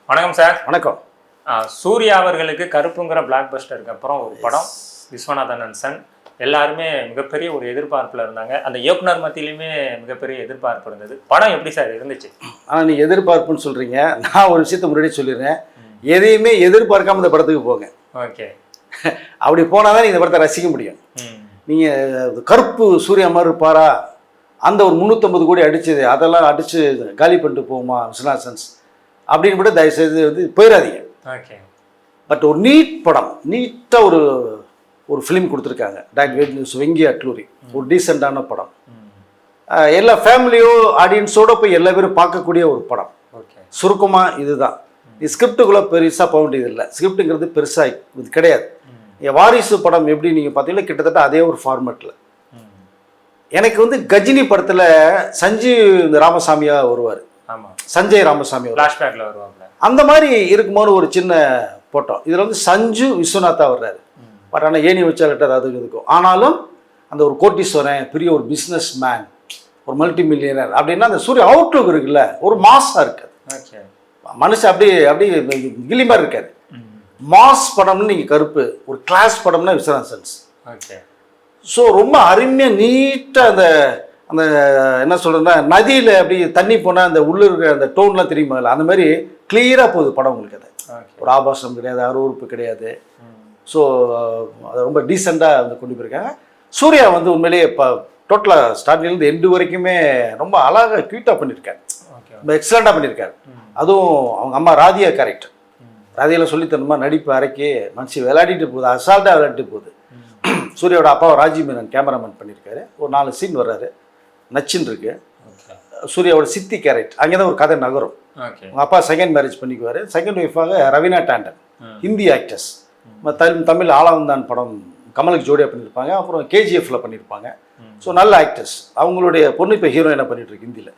வணக்கம் சார். வணக்கம். சூர்யா அவர்களுக்கு கருப்புங்கிற பிளாக் பஸ்டருக்கு அப்புறம் ஒரு படம் விஸ்வநாதன் அண்ட் சன் எல்லாருமே மிகப்பெரிய ஒரு எதிர்பார்ப்பில் இருந்தாங்க. அந்த இயக்குனர் மத்தியிலுமே மிகப்பெரிய எதிர்பார்ப்பு இருந்தது. படம் எப்படி சார் இருந்துச்சு? ஆனால் நீங்கள் எதிர்பார்ப்புன்னு சொல்கிறீங்க, நான் ஒரு விஷயத்தை முன்னாடி சொல்லிடுறேன். எதையுமே எதிர்பார்க்காம இந்த படத்துக்கு போங்க. ஓகே. அப்படி போனால் தான் இந்த படத்தை ரசிக்க முடியும். நீங்கள் கருப்பு சூர்யா மாதிரி இருப்பாரா, அந்த ஒரு 350 கோடி அடிச்சது அதெல்லாம் அடித்து காலி பண்ணிட்டு போகுமா விஸ்வநாதன்ஸ் அப்படின்னு கூட தயவுசெய்து வந்து போயிடாதீங்க. ஓகே. பட் ஒரு நீட் படம், நீட்டாக ஒரு ஃபிலிம் கொடுத்துருக்காங்க. டாக்டர் வெங்கி அட்லூரி. ஒரு டீசெண்டான படம், எல்லா ஃபேமிலியோ ஆடியன்ஸோடு போய் எல்லா பேரும் பார்க்கக்கூடிய ஒரு படம். ஓகே. சுருக்கமாக இதுதான். ஸ்கிரிப்டுக்குள்ளே பெருசாக போக வேண்டியது இல்லை. ஸ்கிரிப்டுங்கிறது பெருசாக இது கிடையாது. வாரிசு படம் எப்படி நீங்கள் பார்த்தீங்கன்னா கிட்டத்தட்ட அதே ஒரு ஃபார்மேட்டில். எனக்கு வந்து கஜினி படத்தில் சஞ்சீவ் ராமசாமியாக வருவார். ஆமாம், சஞ்சய் ராமசாமி ஃப்ளாஷ்பேக்கில் வருவாங்க. அந்த மாதிரி இருக்கும்போது ஒரு சின்ன போட்டோம். இதில் வந்து சஞ்சு விஸ்வநாதா வர்றாரு. பட் ஆனால் ஏணி வச்சாலிட்ட அது இருக்கும். ஆனாலும் அந்த ஒரு கோட்டீஸ்வரன், பெரிய ஒரு பிஸ்னஸ் மேன், ஒரு மல்டி மில்லியனர் அப்படின்னா அந்த சூரிய அவுட்லுக் இருக்குல்ல, ஒரு மாஸாக இருக்காது. ஓகே. மனுஷன் அப்படியே கிளி மாதிரி இருக்காது. மாஸ் படம்னு நீங்கள் கருப்பு, ஒரு கிளாஸ் படம்னா விஸ்வநாதன்ஸ். ஓகே. ஸோ ரொம்ப அருமையாக நீட்டாக அந்த அந்த என்ன சொல்கிறேன்னா, நதியில் அப்படி தண்ணி போனால் அந்த உள்ளே இருக்கிற அந்த டோன்லாம் தெரியுமா, அந்த மாதிரி கிளியராக போகுது படம். உங்களுக்கு அது ஒரு ஆபாசம் கிடையாது, அருவறுப்பு கிடையாது. ஸோ அதை ரொம்ப டீசெண்டாக வந்து கொண்டு போயிருக்காங்க. சூர்யா வந்து உண்மையிலேயே இப்போ டோட்டலாக ஸ்டார்டிங்லேருந்து எண்டு வரைக்குமே ரொம்ப அழகாக க்யூட்டாக பண்ணியிருக்காரு. ரொம்ப எக்ஸலண்ட்டாக பண்ணியிருக்காரு. அதுவும் அவங்க அம்மா ராதியா கேரக்டர், ராதியாவில் சொல்லித்தரணுமா நடிப்பு அரைக்கி மனுஷி விளையாடிட்டு போகுது, அசால்ட்டாக விளையாடிட்டு போகுது. சூர்யாவோட அப்பாவை ராஜீவ் மேனன் கேமராமேன் பண்ணியிருக்காரு. ஒரு 4 சீன் வர்றாரு, நச்சின்னு இருக்கு. சூர்யாவோட சித்தி கேரக்டர், அங்கே தான் ஒரு கதை நகரும். அவங்க அப்பா செகண்ட் மேரேஜ் பண்ணிக்குவார். செகண்ட் ஒய்ஃபாக ரவீனா டாண்டன், ஹிந்தி ஆக்டர்ஸ். தமிழ் ஆளாவந்தான் படம் கமலுக்கு ஜோடியாக பண்ணியிருப்பாங்க. அப்புறம் கேஜிஎஃப்ல பண்ணியிருப்பாங்க. ஸோ நல்ல ஆக்டர்ஸ். அவங்களுடைய பொண்ணு இப்போ ஹீரோயினாக பண்ணிட்டு இருக்கு ஹிந்தியில்.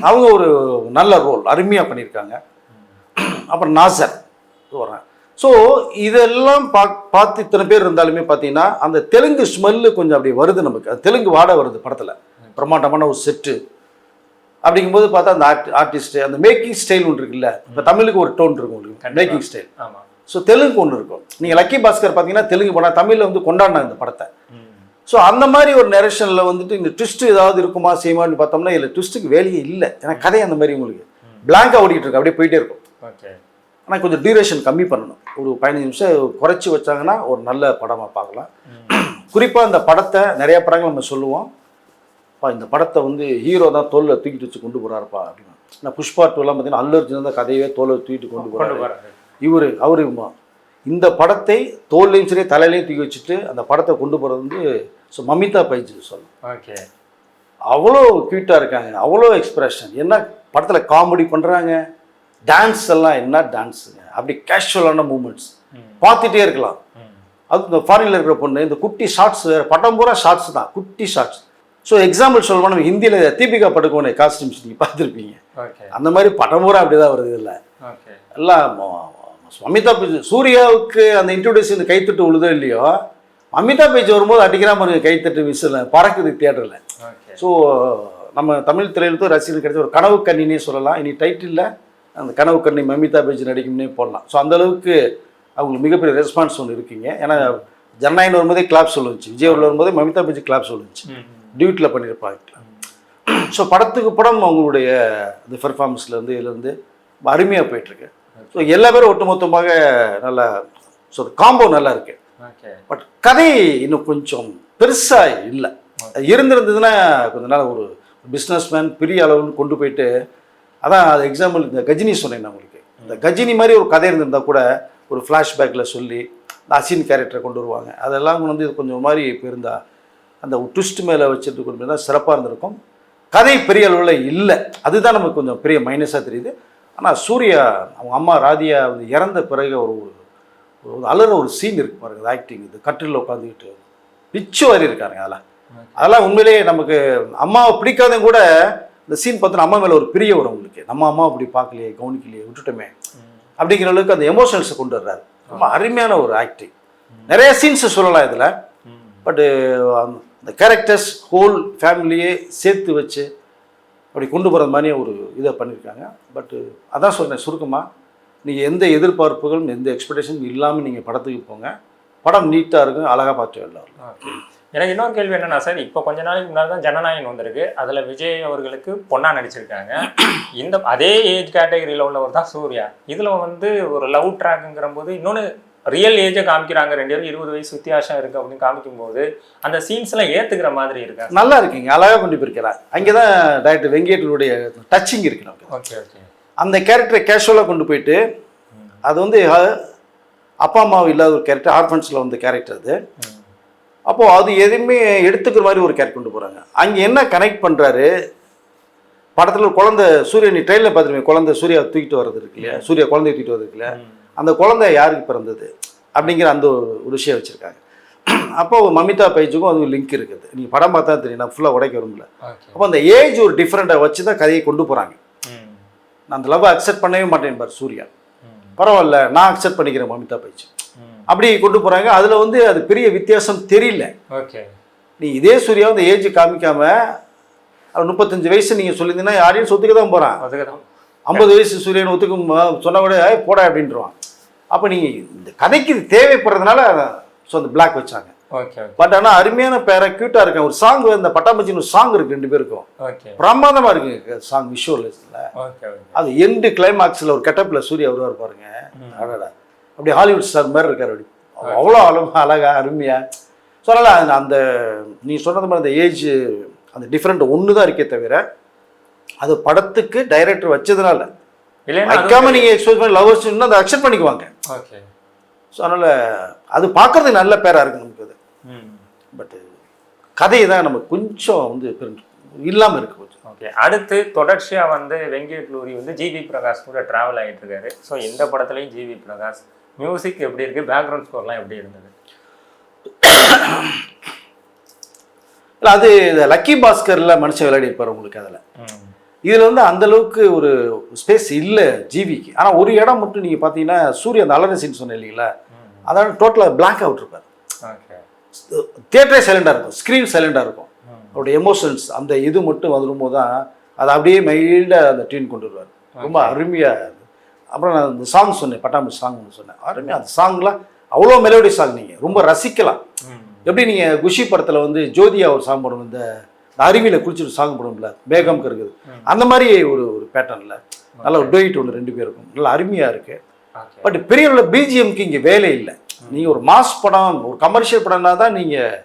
அவங்க ஒரு நல்ல ரோல் அருமையாக பண்ணியிருக்காங்க. அப்புறம் நாசர் வர்றேன். ஸோ இதெல்லாம் பார்த்து இத்தனை பேர் இருந்தாலுமே பார்த்தீங்கன்னா அந்த தெலுங்கு ஸ்மெல்லு கொஞ்சம் அப்படி வருது நமக்கு. அது தெலுங்கு வாடை வருது படத்தில். பிரம்மாண்டமான ஒரு செட்டு அப்படிங்கும்போது பார்த்தா அந்த ஆர்டிஸ்ட்டு அந்த மேக்கிங் ஸ்டைல் ஒன்று இருக்குல்ல. இப்போ தமிழுக்கு ஒரு டோன் இருக்கும் உங்களுக்கு மேக்கிங் ஸ்டைல். ஆமாம். ஸோ தெலுங்கு ஒன்று இருக்கும். நீங்கள் லக்கி பாஸ்கர் பார்த்தீங்கன்னா தெலுங்கு படம் தமிழில் வந்து கொண்டாடினாங்க இந்த படத்தை. ஸோ அந்த மாதிரி ஒரு நெரேஷனில் வந்துட்டு இந்த ட்விஸ்ட்டு ஏதாவது இருக்குமா செய்யுமான்னு பார்த்தோம்னா இதில் ட்விஸ்ட்டுக்கு வேலையே இல்லை. ஏன்னா கதை அந்த மாதிரி உங்களுக்கு பிளாங்காக ஓடிக்கிட்டு இருக்கு, அப்படியே போயிட்டே இருக்கும். ஓகே. ஆனால் கொஞ்சம் டியூரேஷன் கம்மி பண்ணணும். ஒரு 15 நிமிஷம் குறைச்சி வச்சாங்கன்னா ஒரு நல்ல படமாக பார்க்கலாம். குறிப்பாக இந்த படத்தை நிறையா படங்கள் நம்ம சொல்லுவோம், இந்த படத்தை வந்து ஹீரோ தான் தோலில் தூக்கிட்டு வச்சு கொண்டு போகிறாருப்பா அப்படின்னா. நான் புஷ்பா 2 பார்த்தீங்கன்னா அல்லு அர்ஜுன் தான் கதையே தோலை தூக்கிட்டு கொண்டு போகிறாரு. அவரு இந்த படத்தை தோல்லையும் சரி தலையிலையும் தூக்கி வச்சுட்டு அந்த படத்தை கொண்டு போகிறது வந்து ஸோ மமிதா பைஜ் சொல்லணும். ஓகே. அவ்வளோ க்யூட்டாக இருக்காங்க, அவ்வளோ எக்ஸ்பிரஷன். என்ன படத்தில் காமெடி பண்ணுறாங்க, டான்ஸ் எல்லாம் என்ன டான்ஸுங்க, அப்படி கேஷுவலான மூமெண்ட்ஸ் பார்த்துட்டே இருக்கலாம். அது இந்த ஃபாரினில் இருக்கிற பொண்ணு இந்த குட்டி ஷார்ட்ஸ், படம் பூரா ஷார்ட்ஸ் தான், குட்டி ஷார்ட்ஸ். ஸோ எக்ஸாம்பிள் சொல்லணும்னா நம்ம ஹிந்தியில் தீபிகா படுகோனே காஸ்டியூம்ஸ் நீங்கள் பார்த்துருப்பீங்க. அந்த மாதிரி படம் பூரா அப்படி தான் வருது. இல்லை எல்லாம் அமிதாப் பச்சன். சூர்யாவுக்கு அந்த இன்ட்ரோடியூஷன் கைத்தட்டு விழுதோ இல்லையோ, அமிதாப் பச்சன் வரும்போது அடிக்கிறாம பாருங்க கைத்தட்டு விசில் பறக்குது தியேட்டரில். ஸோ நம்ம தமிழ் திரையிலுக்கு ரசிகர்கள் கிடைச்ச ஒரு கனவு கண்ணினே சொல்லலாம். இனி டைட்டிலில் அந்த கனவு கண்ணி அமிதாப் பச்சன் நடிக்கும்னே போடலாம். ஸோ அந்தளவுக்கு அவங்களுக்கு மிகப்பெரிய ரெஸ்பான்ஸ் ஒன்று இருக்குங்க. ஏன்னா ஜனநாயகன் வரும்போதே கிளாப் சொல்லுச்சு, விஜய் வரும்போதே அமிதாப் பச்சன் கிளாப் சொல்லுச்சு, டியூட்டில் பண்ணியிருப்பாங்க. ஸோ படத்துக்கு படம் அவங்களுடைய இந்த பெர்ஃபார்மன்ஸ்லேருந்து இதுலேருந்து அருமையாக போயிட்டுருக்கு. ஸோ எல்லா பேரும் ஒட்டுமொத்தமாக நல்லா, ஸோ காம்போ நல்லா இருக்கு. பட் கதை இன்னும் கொஞ்சம் பெருசாக இல்லை. இருந்திருந்ததுன்னா கொஞ்ச நாள் ஒரு பிஸ்னஸ் மேன் பெரிய அளவுன்னு கொண்டு போயிட்டு, அதான் அது எக்ஸாம்பிள் இந்த கஜினி சொன்னேன் உங்களுக்கு. இந்த கஜினி மாதிரி ஒரு கதை இருந்திருந்தால் கூட ஒரு ஃப்ளாஷ்பேக்கில் சொல்லி இந்த அசின் கேரக்டரை கொண்டு வருவாங்க. அதெல்லாம் வந்து இது கொஞ்சம் மாதிரி இப்போ இருந்தால் அந்த ட்விஸ்ட் மேலே வச்சுட்டு கொண்டு தான் சிறப்பாக இருந்திருக்கும். கதை பெரிய அளவில் இல்லை, அதுதான் நமக்கு கொஞ்சம் பெரிய மைனஸாக தெரியுது. ஆனால் சூர்யா அவங்க அம்மா ராதியா வந்து இறந்த பிறகு ஒரு அலற ஒரு சீன் இருக்கு பாருங்க, ஆக்டிங். இது கட்டிலில் உட்காந்துக்கிட்டு பிச்சு வாரி இருக்காருங்க. அதெல்லாம் உண்மையிலேயே நமக்கு அம்மாவை பிடிக்காதவங்க கூட இந்த சீன் பார்த்தோன்னா அம்மா மேலே ஒரு பிரிய வரும் உங்களுக்கு. நம்ம அம்மா அப்படி பார்க்கலையே, கவனிக்கலையே, விட்டுட்டோமே அப்படிங்கிற அளவுக்கு அந்த எமோஷனல்ஸை கொண்டு வர்றாரு. ரொம்ப அருமையான ஒரு ஆக்டிங். நிறைய சீன்ஸை சொல்லலாம் இதில். பட்டு அந்த கேரக்டர்ஸ் ஹோல் ஃபேமிலியே சேர்த்து வச்சு அப்படி கொண்டு போகிற மாதிரி ஒரு இதை பண்ணியிருக்காங்க. பட்டு அதான் சொல்கிறேன் சுருக்கமாக, நீங்கள் எந்த எதிர்பார்ப்புகளும் எந்த எக்ஸ்பெக்டேஷனும் இல்லாமல் நீங்கள் படத்துக்கு போங்க. படம் நீட்டாக இருக்கும், அழகாக பார்த்து வரலாம். ஓகே. எனக்கு இன்னொரு கேள்வி என்னன்னா சார், இப்போ கொஞ்ச நாளைக்கு முன்னாடி தான் ஜனநாயகன் வந்திருக்கு. அதில் விஜய் அவர்களுக்கு பொண்ணா நடிச்சிருக்காங்க. இந்த அதே ஏஜ் கேட்டகரியில் உள்ளவர் தான் சூர்யா. இதில் வந்து ஒரு லவ் ட்ராக்குங்கிற போது இன்னொன்று ரியல் ஏஜை காமிக்கிறாங்க. 2 பேரும் 20 வயசு வித்தியாசம் இருக்குது அப்படின்னு காமிக்கும்போது அந்த சீன்ஸ்லாம் ஏற்றுக்கிற மாதிரி இருக்கா? நல்லா இருக்குங்க, அழகாக கொண்டு போயிருக்கிறார். அங்கே தான் டைரக்டர் வெங்கடேஷனுடைய டச்சிங் இருக்கு நமக்கு. Okay okay. அந்த கேரக்டரை கேஷுவலாக கொண்டு போயிட்டு அது வந்து அப்பா அம்மாவும் இல்லாத ஒரு கேரக்டர், ஆர்ஃபன்ஸில் வந்த கேரக்டர் அது. அப்போது அது எதுவுமே எடுத்துக்கிற மாதிரி ஒரு கேரக்டர் கொண்டு போகிறாங்க. அங்கே என்ன கனெக்ட் பண்ணுறாரு படத்தில், ஒரு குழந்தை சூர்யா, நீ ட்ரெயினில் பார்த்துருவீங்க, குழந்தை சூர்யா தூக்கிட்டு வர்றது இருக்கு இல்லையா, சூர்யா குழந்தைய தூக்கிட்டு வர்றது இல்லையா, அந்த குழந்தை யாருக்கு பிறந்தது அப்படிங்கிற அந்த ஒரு விஷயம் வச்சுருக்காங்க. அப்போ மமிதா பைஜுக்கும் அது லிங்க் இருக்குது. நீங்கள் படம் பார்த்தா தெரியும், நான் ஃபுல்லாக உடைக்க விரும்பல. அப்போ அந்த ஏஜ் ஒரு டிஃப்ரெண்ட்டாக வச்சு தான் கதையை கொண்டு போகிறாங்க. நான் அந்த லவ் அக்செப்ட் பண்ணவே மாட்டேன் பார் சூர்யா, பரவாயில்ல நான் அக்செப்ட் பண்ணிக்கிறேன் மமிதா பைஜு, அப்படி கொண்டு போகிறாங்க. அதில் வந்து அது பெரிய வித்தியாசம் தெரியல. ஓகே. நீ இதே சூர்யா அந்த ஏஜ் காமிக்காம 35 வயசு நீங்கள் சொல்லியிருந்தீங்கன்னா ஆடியன்ஸ் ஒத்துக்க தான் போகிறான். 50 வயசு சூரியன் ஒத்துக்கும் சொன்ன கூட போடா அப்படின்றான். அப்போ நீங்கள் இந்த கதைக்கு இது தேவைப்படுறதுனால ஸோ அந்த பிளாக் வச்சாங்க. ஓகே. பட் ஆனால் அருமையான பேரை க்யூட்டாக இருக்கேன். ஒரு சாங், இந்த பட்டாம்பச்சின்னு ஒரு சாங் இருக்குது 2 பேருக்கும். ஓகே. பிரமாதமாக இருக்குங்க சாங் விஷுவலிஸ்டில். ஓகே. அது எண்டு கிளைமாக்ஸில் ஒரு கெட்டப்பில் சூர்யா வருவார் பாருங்க, அடடா அப்படி ஹாலிவுட் ஸ்டார் மாதிரி இருக்கார். அப்படி அவ்வளோ அழகாக அருமையாக. ஸோ அதனால் அந்த நீ சொன்னது மாதிரி அந்த ஏஜ் அந்த டிஃப்ரெண்ட் ஒன்று தான் இருக்கே தவிர அது படத்துக்கு டைரக்டர் வச்சதுனால வைக்காம நீங்கள் எக்ஸ்போஸ் பண்ணி லவர்ஸ் இன்னும் அதை அக்செப்ட் பண்ணிக்குவாங்க. ஓகே. ஸோ அதனால் அது பார்க்குறதுக்கு நல்ல பேராக இருக்குது நமக்கு அது. பட்டு கதையை தான் நம்ம கொஞ்சம் வந்து இல்லாமல் இருக்கு கொஞ்சம். ஓகே. அடுத்து தொடர்ச்சியாக வந்து வெங்கட்லூரி வந்து ஜிவி பிரகாஷ் கூட ட்ராவல் ஆகிட்டு இருக்காரு. ஸோ இந்த படத்துலையும் ஜிவி பிரகாஷ் மியூசிக் எப்படி இருக்குது, பேக்ரவுண்ட் ஸ்கோர்லாம் எப்படி இருந்தது? இல்லை அது இந்த லக்கி பாஸ்கரில் மனுஷன் விளையாடி இருப்பார் உங்களுக்கு. அதில் இதில் வந்து அந்தளவுக்கு ஒரு ஸ்பேஸ் இல்லை ஜிவிக்கு. ஆனால் ஒரு இடம் மட்டும் நீங்கள் பார்த்தீங்கன்னா சூரிய அந்த அலற சீன் சொன்னேன் இல்லைங்களா, அதாவது டோட்டலாக பிளாக் அவுட் இருப்பார். தியேட்டரே சைலண்டாக இருக்கும், ஸ்க்ரீன் சைலண்டாக இருக்கும். அவருடைய எமோஷன்ஸ் அந்த இது மட்டும் வந்துடும்போது தான் அதை அப்படியே மைல்டாக அந்த டியூன் கொண்டு வருவார். ரொம்ப அருமையாக. அப்புறம் நான் இந்த சாங் சொன்னேன், பட்டாம்பூச்சி சாங் ஒன்று சொன்னேன், அருமையாக. அந்த சாங்லாம் அவ்வளோ மெலோடி சாங், நீங்கள் ரொம்ப ரசிக்கலாம். எப்படி நீங்கள் குஷி படத்தில் வந்து ஜோதியா ஒரு சாங் போடணும், இந்த அருவியில் குளிச்சுட்டு சாங் போடும்ல பேகம்க்கு இருக்குது, அந்த மாதிரி ஒரு பேட்டர்னில் நல்ல ஒரு டொயிட் ஒன்று 2 பேருக்கும் நல்லா அருமையாக இருக்குது. பட் பெரிய உள்ள பிஜிஎம்க்கு இங்கே வேலை இல்லை. நீங்கள் ஒரு மாஸ் படம், ஒரு கமர்ஷியல் படம்னா தான் நீங்கள்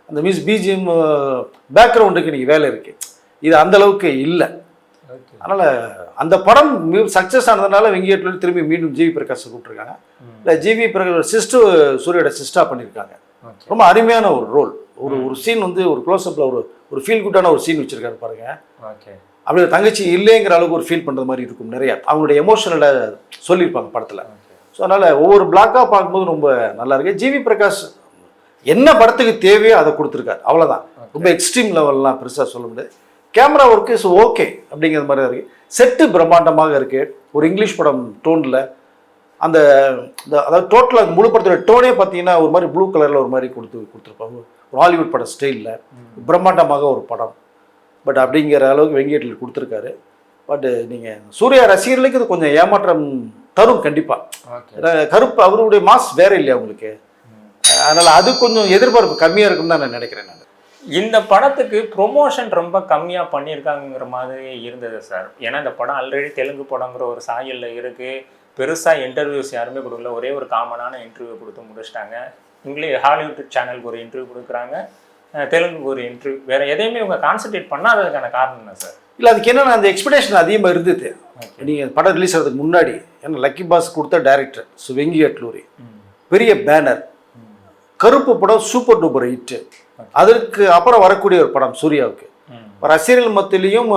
அந்த பிஜிஎம் பேக்ரவுண்டுக்கு நீங்கள் வேலை இருக்குது. இது அந்தளவுக்கு இல்லை. அதனால் அந்த படம் சக்ஸஸ் ஆனதுனால வெங்கட்லூரி திரும்பி மீண்டும் ஜிவி பிரகாஷை கூப்பிட்ருக்காங்க. இல்லை ஜிவி பிரகாஷ் சிஸ்டர் சூரியோட சிஸ்டா பண்ணியிருக்காங்க. ரொம்ப அருமையான ஒரு ரோல். ஒரு சீன் வந்து ஒரு க்ளோஸ்அப்பில் ஒரு ஃபீல் குட்டான ஒரு சீன் வச்சுருக்காரு பாருங்க. அப்படி ஒரு தங்கச்சி இல்லைங்கிற அளவுக்கு ஒரு ஃபீல் பண்ணுற மாதிரி இருக்கும். நிறையா அவங்களுடைய எமோஷனலை சொல்லியிருப்பாங்க படத்தில். ஸோ அதனால் ஒவ்வொரு பிளாக்காக பார்க்கும்போது ரொம்ப நல்லா இருக்கு. ஜிவி பிரகாஷ் என்ன படத்துக்கு தேவையோ அதை கொடுத்துருக்காரு, அவ்வளோதான். ரொம்ப எக்ஸ்ட்ரீம் லெவல்லாம் பெருசாக சொல்ல முடியாது. கேமரா ஒர்க்கு ஸோ ஓகே அப்படிங்கிற மாதிரி தான் இருக்குது. செட்டு பிரம்மாண்டமாக இருக்குது. ஒரு இங்கிலீஷ் படம் டோனில் அந்த அதாவது டோட்டலாக முழு படத்தோட டோனே பார்த்தீங்கன்னா ஒரு மாதிரி ப்ளூ கலரில் ஒரு மாதிரி கொடுத்துருப்பாங்க. ஒரு ஹாலிவுட் படம் ஸ்டைலில் பிரம்மாண்டமாக ஒரு படம். பட் அப்படிங்கிற அளவுக்கு வெங்கட்லூரி கொடுத்துருக்காரு. பட்டு நீங்கள் சூர்யா ரசிகர்களுக்கு இது கொஞ்சம் ஏமாற்றம் தரும் கண்டிப்பாக. கருப்பு அவருடைய மாஸ் வேற இல்லையா உங்களுக்கு, அதனால் அது கொஞ்சம் எதிர்பார்ப்பு கம்மியாக இருக்குன்னு தான் நான் நினைக்கிறேன். நான் இந்த படத்துக்கு ப்ரொமோஷன் ரொம்ப கம்மியாக பண்ணியிருக்காங்கிற மாதிரி இருந்தது சார். ஏன்னா இந்த படம் ஆல்ரெடி தெலுங்கு படங்கிற ஒரு சாயலில் இருக்குது. பெருசாக இன்டர்வியூஸ் யாருமே கொடுக்கல. ஒரே ஒரு காமனான இன்டர்வியூ கொடுத்து முடிச்சிட்டாங்க. ஹாலிவுட் சேனலுக்கு ஒரு இன்டர்வியூ கொடுக்குறாங்க, தெலுங்குக்கு ஒரு இன்டர்வியூ. வேறு எதையுமே இவங்க கான்சன்ட்ரேட் பண்ணாததுக்கான காரணம் என்ன சார்? இல்லை அதுக்கு என்னென்னா அந்த எக்ஸ்பெக்டேஷன் அதிகமாக இருந்தது. நீங்கள் படம் ரிலீஸ் ஆகிறதுக்கு முன்னாடி ஏன்னா லக்கி பாஸ் கொடுத்த டைரக்டர் வெங்கட்லூரி, பெரிய பேனர், கருப்பு படம் சூப்பர் டூப்பர் ஹிட்டு. அதற்கு அப்புறம் வரக்கூடிய ஒரு படம் சூர்யாவுக்கு ரசிகர்கள் மத்தியிலையும்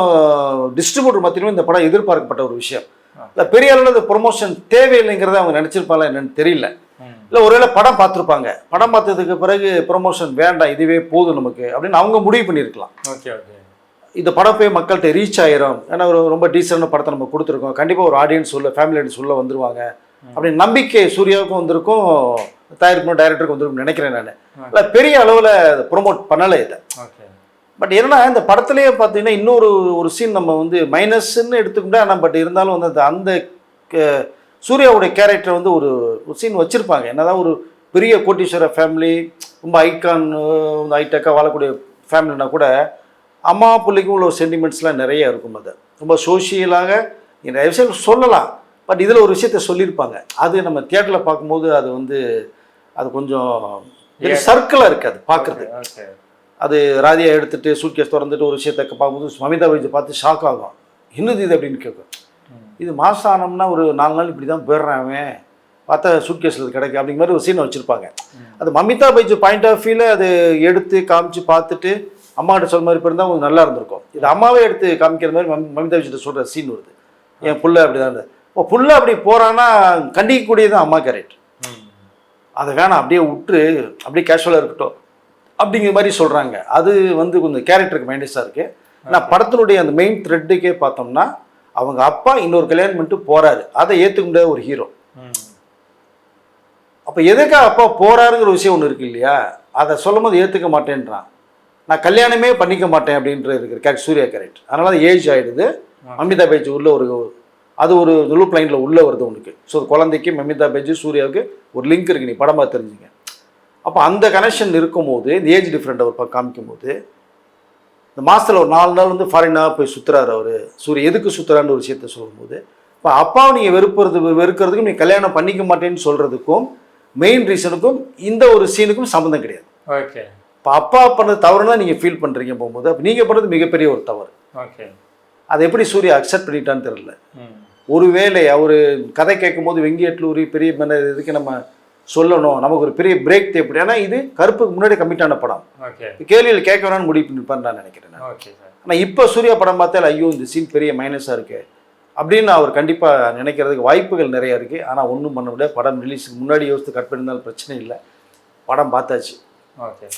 டிஸ்ட்ரிபியூட்டர் மத்தியிலும் இந்த படம் எதிர்பார்க்கப்பட்ட ஒரு விஷயம். இல்லை பெரிய அளவில் இந்த ப்ரொமோஷன் தேவையில்லைங்கிறத அவங்க நினச்சிருப்பாங்களா என்னன்னு தெரியல. இல்லை ஒருவேளை படம் பார்த்துருப்பாங்க, படம் பார்த்ததுக்கு பிறகு ப்ரொமோஷன் வேண்டாம் இதுவே போதும் நமக்கு அப்படின்னு அவங்க முடிவு பண்ணியிருக்கலாம். Okay okay. இந்த படம் போய் மக்கள்கிட்ட ரீச் ஆயிரும், ஏன்னா ஒரு ரொம்ப டீசெண்டான படத்தை நம்ம கொடுத்துருக்கோம், கண்டிப்பாக ஒரு ஆடியன்ஸ் உள்ள ஃபேமிலி ஆடியன்ஸ் உள்ள வந்துருவாங்க அப்படின்னு நம்பிக்கை சூர்யாவுக்கும் வந்திருக்கும், தயாரிப்பு டைரக்டருக்கு வந்துருக்கும் நினைக்கிறேன் நான். இல்லை பெரிய அளவில் ப்ரொமோட் பண்ணலை இதை. பட் என்னன்னா இந்த படத்துலேயே பார்த்தீங்கன்னா இன்னொரு சீன் நம்ம வந்து மைனஸ்ன்னு எடுத்துக்கிட்டா, ஆனால் பட் இருந்தாலும் வந்து அந்த சூர்யாவுடைய கேரக்டர் வந்து ஒரு சீன் வச்சுருப்பாங்க. என்னதான் ஒரு பெரிய கோட்டீஸ்வர ஃபேமிலி, ரொம்ப ஐகான் ஹைடெக்காக வாழக்கூடிய ஃபேமிலினா கூட அம்மா பிள்ளைக்கும் உள்ள சென்டிமெண்ட்ஸ்லாம் நிறைய இருக்கும். அது ரொம்ப சோஷியலாக நிறைய விஷயம் சொல்லலாம். பட் இதில் ஒரு விஷயத்த சொல்லியிருப்பாங்க. அது நம்ம தியேட்டரில் பார்க்கும்போது அது வந்து அது கொஞ்சம் சர்க்கிளாக இருக்காது பார்க்குறது. அது ராதியா எடுத்துகிட்டு சூட்கேஸ் திறந்துட்டு ஒரு விஷயத்த பார்க்கும்போது மமிதா பைஜு பார்த்து ஷாக் ஆகும். என்னது இது அப்படின்னு கேட்கும். இது மாதம் ஆனோம்னா ஒரு 4 நாள் இப்படி தான் போயிடுறான் பார்த்தா சூட்கேஸில் கிடைக்கும் அப்படிங்கிற மாதிரி ஒரு சீனை வச்சுருப்பாங்க. அது மமிதா பைஜு பாயிண்ட் ஆஃப் வியூவில் அது எடுத்து காமிச்சு பார்த்துட்டு அம்மாகிட்ட சொல்ல மாதிரி இருந்தால் கொஞ்சம் நல்லா இருந்திருக்கும். இது அம்மாவே எடுத்து காமிக்கிற மாதிரி மமிதா பைஜுட்ட சொல்கிற சீன் வருது. என் புள்ள அப்படி தான் இருந்தது. இப்போ புள்ள அப்படி போகிறான்னா கண்டிக்கக்கூடியதான் அம்மா கேரக்டர். அதை வேணாம் அப்படியே விட்டு அப்படியே கேஷுவலாக இருக்கட்டும் அப்படிங்கிற மாதிரி சொல்கிறாங்க. அது வந்து கொஞ்சம் கேரக்டருக்கு மைனஸாக இருக்குது. ஆனால் படத்தினுடைய அந்த மெயின் த்ரெட்டுக்கே பார்த்தோம்னா அவங்க அப்பா இன்னொரு கல்யாணம் பண்ணிட்டு போகிறாரு, அதை ஏற்றுக்க முடியாத ஒரு ஹீரோ. அப்போ எதுக்காக அப்பா போகிறாருங்கிற விஷயம் ஒன்று இருக்கு இல்லையா, அதை சொல்லும் போது ஏற்றுக்க மாட்டேன்றான். நான் கல்யாணமே பண்ணிக்க மாட்டேன் அப்படின்ற இருக்கிற சூர்யா கேரக்டர். அதனால தான் ஏஜ் ஆகிடுது. மமிதா பைஜு உள்ள ஒரு அது ஒரு லூப் லைனில் உள்ளே வருது உனக்கு. ஸோ குழந்தைக்கு மமிதா பைஜு சூர்யாவுக்கு ஒரு லிங்க் இருக்குது, நீ படமாக தெரிஞ்சுங்க. அப்போ அந்த கனெக்ஷன் இருக்கும்போது இந்த ஏஜ் டிஃப்ரெண்ட் அவர் காமிக்கும் போது இந்த மாதத்தில் ஒரு 4 நாள் வந்து ஃபாரினாக போய் சுற்றுறாரு அவர். சூரிய எதுக்கு சுற்றுறான்னு ஒரு விஷயத்த சொல்லும்போது இப்போ அப்பாவை நீங்கள் வெறுக்கிறதுக்கும் நீ கல்யாணம் பண்ணிக்க மாட்டேன்னு சொல்கிறதுக்கும் மெயின் ரீசனுக்கும் இந்த ஒரு சீனுக்கும் சம்மந்தம் கிடையாது. ஓகே. இப்போ அப்பா பண்ணது தவறுனா நீங்கள் ஃபீல் பண்ணுறீங்க போகும்போது அப்போ நீங்கள் பண்ணுறது மிகப்பெரிய ஒரு தவறு. ஓகே. அதை எப்படி சூர்யா அக்செப்ட் பண்ணிட்டான்னு தெரியல. ஒருவேளை அவர் கதை கேட்கும் போது வெங்கியட்லூரி பெரிய மன்னர் இதுக்கு நம்ம சொல்லணும், நமக்கு ஒரு பெரிய பிரேக் தேவைப்படும். ஏன்னா இது கருப்புக்கு முன்னாடி கமிட்டான படம். கேள்வியில் கேட்க வேணான்னு முடிவு பண்ணிருப்பான்னு நான் நினைக்கிறேன். ஆனால் இப்போ சூர்யா படம் பார்த்தால் ஐயோ இந்த சீன் பெரிய மைனஸாக இருக்கு அப்படின்னு அவர் கண்டிப்பாக நினைக்கிறதுக்கு வாய்ப்புகள் நிறையா இருக்குது. ஆனால் ஒன்றும் பண்ண முடியாது. படம் ரிலீஸுக்கு முன்னாடி யோசித்து கட் பண்ணியிருந்தாலும் பிரச்சனை இல்லை, படம் பார்த்தாச்சு.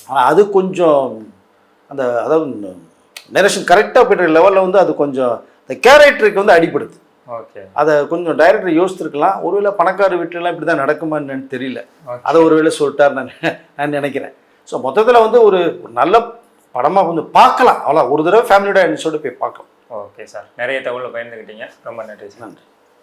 ஆனால் அது கொஞ்சம் அந்த அதாவது நரேஷன் கரெக்டாக போய்ட்டு லெவலில் வந்து அது கொஞ்சம் இந்த கேரக்டருக்கு வந்து அடிப்படுது. அதை கொஞ்சம் டைரக்டர் யோசிச்சிருக்கலாம். ஒருவேளை பணக்கார வீட்டிலலாம் இப்படி தான் நடக்குமான்னு தெரியல, அதை ஒருவேளை சொல்லிட்டார் நான் நினைக்கிறேன். ஸோ மொத்தத்தில் வந்து ஒரு நல்ல படமாக வந்து பார்க்கலாம். அவ்வளோ ஒரு தடவை ஃபேமிலியோட என்னோட போய் பார்க்கலாம். ஓகே சார், நிறைய தகவலை பயந்துக்கிட்டீங்க, ரொம்ப நன்றி சார். நன்றி.